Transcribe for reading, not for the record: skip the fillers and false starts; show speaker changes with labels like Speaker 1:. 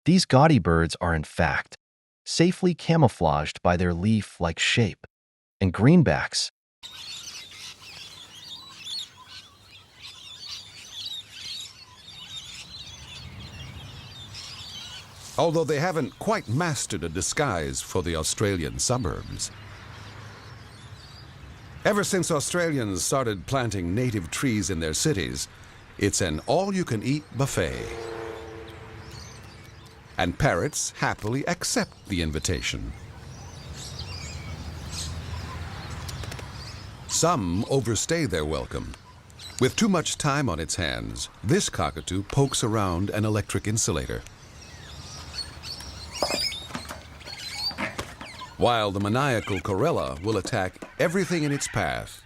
Speaker 1: These gaudy birds are, in fact, safely camouflaged by their leaf-like shape, and greenbacks,
Speaker 2: although they haven't quite mastered a disguise for the Australian suburbs. Ever since Australians started planting native trees in their cities, it's an all-you-can-eat buffet. And parrots happily accept the invitation. Some overstay their welcome. With too much time on its hands, this cockatoo pokes around an electric insulator, while the maniacal corella will attack everything in its path.